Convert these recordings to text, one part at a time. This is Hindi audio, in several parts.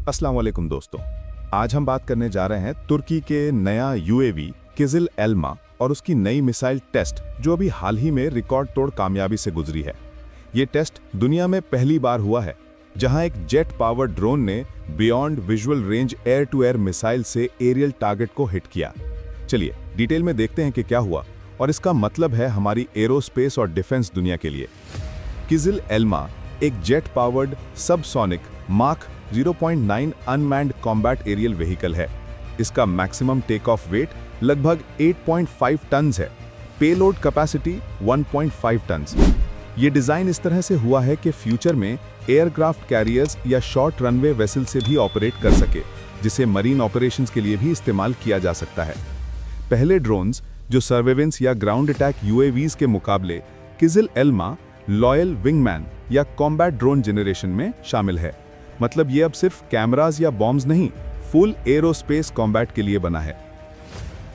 अस्सलाम वालेकुम दोस्तों। आज हम बात करने जा रहे हैं तुर्की के नया यूएवी किजिल एल्मा और उसकी नई मिसाइल टेस्ट जो अभी हाल ही में रिकॉर्ड तोड़ कामयाबी से गुजरी है। ये टेस्ट दुनिया में पहली बार हुआ है जहां एक जेट पावर्ड ड्रोन ने beyond visual range air to air missile से एरियल टारगेट को हिट किया। चलिए डिटेल में देखते हैं कि क्या हुआ और इसका मतलब है हमारी एरोस्पेस और डिफेंस दुनिया के लिए। किजिल एल्मा एक जेट पावर्ड सबसोनिक माक 0.9 अनमैन्ड कॉम्बैट एरियल व्हीकल है। इसका मैक्सिमम टेक ऑफ वेट लगभग 8.5 टन्स है। Payload capacity 1.5 tons. ये डिजाइन इस तरह से हुआ है कि फ्यूचर में एयरक्राफ्ट कैरियर्स या शॉर्ट रनवे वेसल से भी ऑपरेट कर सके, जिसे मरीन ऑपरेशंस के लिए भी इस्तेमाल किया जा सकता है। पहले ड्रोन्स जो सर्वेलेंस या ग्राउंड अटैक यूएवीज के मुकाबले किजिल एल्मा लॉयल विंगमैन या कॉम्बैट ड्रोन जनरेशन में शामिल है। मतलब ये अब सिर्फ कैमरास या बॉम्ब्स नहीं, फुल एरोस्पेस कॉम्बैट के लिए बना है।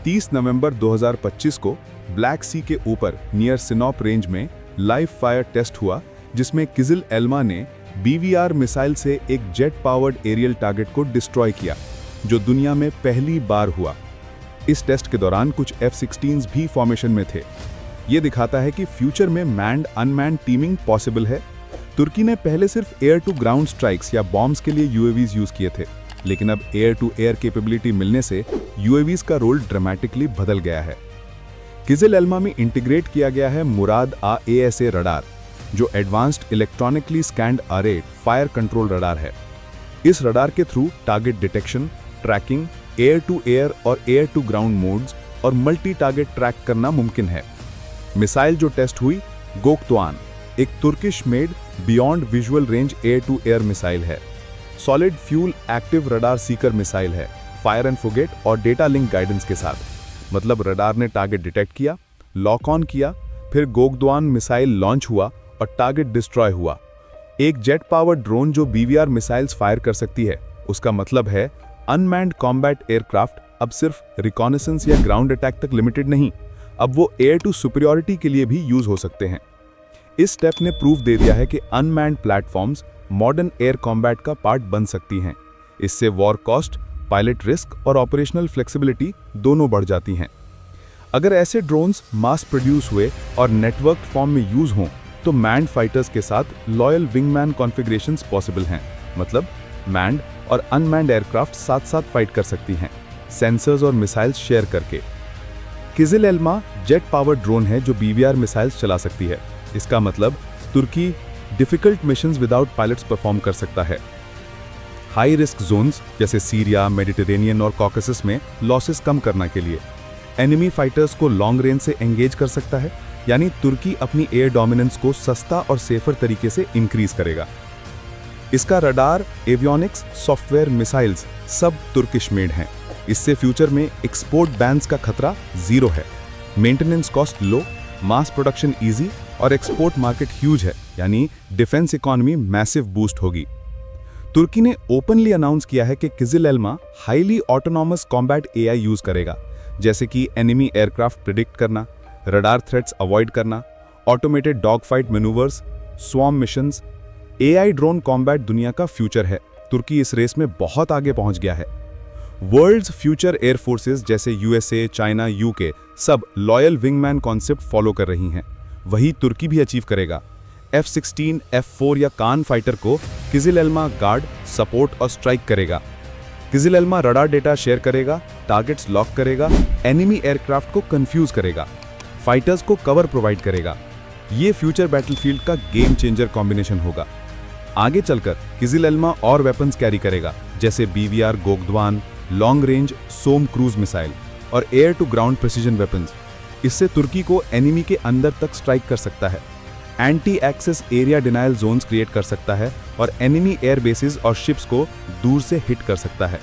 30 नवंबर 2025 को ब्लैक सी के ऊपर नियर सिनॉप रेंज में लाइव फायर टेस्ट हुआ, जिसमें किजिल एल्मा ने बीवीआर मिसाइल से एक जेट पावर्ड एरियल टारगेट को डिस्ट्रॉय किया, जो दुनिया में पहली बार हुआ। इस टेस्ट के दौरान कुछ F-16s भी फॉर्मेशन में थे। ये दिखाता है कि फ्यूचर में मैन्ड अनमैन्ड टीमिंग पॉसिबल है। तुर्की ने पहले सिर्फ एयर टू ग्राउंड स्ट्राइक्स या बॉम्ब्स के लिए यूएवीज यूज किए थे, लेकिन अब एयर टू एयर कैपेबिलिटी मिलने से यूएवीज का रोल ड्रामेटिकली बदल गया है। किजिल एल्मा में इंटीग्रेट किया गया है मुराद ASA रडार, जो advanced electronically scanned array fire control radar है। इस रडार के through target detection, tracking, air to air और एयर टू ग्राउंड मोड्स और मल्टी टारगेट ट्रैक करना मुमकिन है। मिसाइल जो टेस्ट हुई गोकतुआन एक Turkish made beyond visual range air to air missile है। Solid fuel active radar seeker missile है, फायर एंड फॉरगेट और डेटा लिंक गाइडेंस के साथ। मतलब रडार ने टारगेट डिटेक्ट किया, लॉक ऑन किया, फिर गोकतुआन मिसाइल लॉन्च हुआ और टारगेट डिस्ट्रॉय हुआ। एक जेट पावर्ड ड्रोन जो बीवीआर मिसाइल्स फायर कर सकती है, उसका मतलब है अनमैन्ड कॉम्बैट एयरक्राफ्ट अब सिर्फ रिकॉनेसेंस या ग्राउंड अटैक तक लिमिटेड नहीं, अब वो एयर टू सुपीरियरिटी के लिए भी यूज हो सकते हैं। इस स्टेप ने प्रूव दे दिया है कि unmanned platforms modern air combat का पार्ट बन सकती हैं। इससे वॉर कॉस्ट, पायलट रिस्क और ऑपरेशनल फ्लेक्सिबिलिटी दोनों बढ़ जाती हैं। अगर ऐसे ड्रोन्स मास प्रोड्यूस हुए और नेटवर्क फॉर्म में यूज हों, तो मैन्ड फाइटर्स के साथ लॉयल विंगमैन कॉन्फ़िगरेशंस पॉसिबल हैं। मतलब मैन्ड और अनमैन्ड एयरक्राफ्ट साथ साथ फाइट कर सकती हैं, सेंसर्स और मिसाइल्स शेयर करके। Kizilelma jet power drone है जो बीवीआर मिसाइल्स चला सकती है। इसका मतलब तुर्की difficult missions without pilots perform कर सकता है। हाई रिस्क जोन्स जैसे सीरिया, मेडिटेरेनियन और कॉकेसस में लॉसेस कम करने के लिए एनिमी फाइटर्स को लॉन्ग रेंज से एंगेज कर सकता है। यानी तुर्की अपनी एयर डोमिनेंस को सस्ता और सेफर तरीके से इंक्रीज करेगा। इसका रडार, एवियोनिक्स, सॉफ्टवेयर, मिसाइल्स सब तुर्किश मेड हैं। इससे फ्यूचर में एक्सपोर्ट बैन्स का खतरा जीरो है। Maintenance cost low, mass production easy और एक्सपोर्ट मार्केट ह्यूज है, यानी डिफेंस इकोनॉमी मैसिव बूस्ट होगी। तुर्की ने ओपनली अनाउंस किया है कि Kizilelma highly autonomous combat AI use करेगा, जैसे कि एनिमी एयरक्राफ्ट प्रिडिक्ट करना, रडार थ्रेट्स अवॉइड करना, automated dog fight manoeuvres, swarm missions. AI drone combat दुनिया का फ्यूचर है। तुर्की इस रेस में बहुत आगे पहुंच गया है। वर्ल्ड्स फ्यूचर एयर फोर्सेस जैसे यूएसए, चाइना, यूके सब लॉयल विंगमैन कॉन्सेप्ट फॉलो कर रही हैं। वही तुर्की भी अचीव करेगा। F-16, F-4 या कान फाइटर को किजिल एल्मा गार्ड, सपोर्ट और स्ट्राइक करेगा। Kizilelma radar data share करेगा, टारगेट्स लॉक करेगा, एनिमी एयरक्राफ्ट को कंफ्यूज करेगा, फाइटर्स को कवर प्रोवाइड करेगा। ये फ्यूचर बैटलफील्ड का गेम चेंजर कॉम्बिनेशन होगा। आगे चलकर किजिल एल्मा और वेपन्स कैरी करेगा, जैसे BVR Gokdogan, long range SOM cruise missile और air to ground precision weapons. इससे तुर्की को एनिमी के अंदर तक स्ट्राइक कर सकता है, anti access area denial zones create कर सकता है और एनिमी एयर बेसिस और शिप्स को दूर से हिट कर सकता है।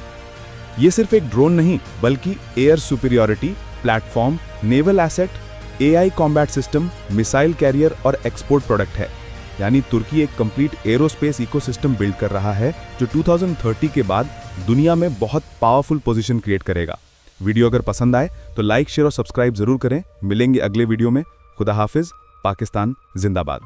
ये सिर्फ एक ड्रोन नहीं, बल्कि air superiority, platform, naval asset, AI combat system, missile carrier और एक्सपोर्ट प्रोडक्ट है। यानी तुर्की एक कंप्लीट एरोस्पेस इकोसिस्टम बिल्ड कर रहा है, जो 2030 के बाद दुनिया में बहुत पावरफुल पोजीशन क्रिएट करेगा। वीडियो अगर पसंद आए तो लाइक, शेयर और सब्सक्राइब जरूर करें। मिलेंगे अगले वीडियो में। खुदा हाफिज। पाकिस्तान जिंदाबाद।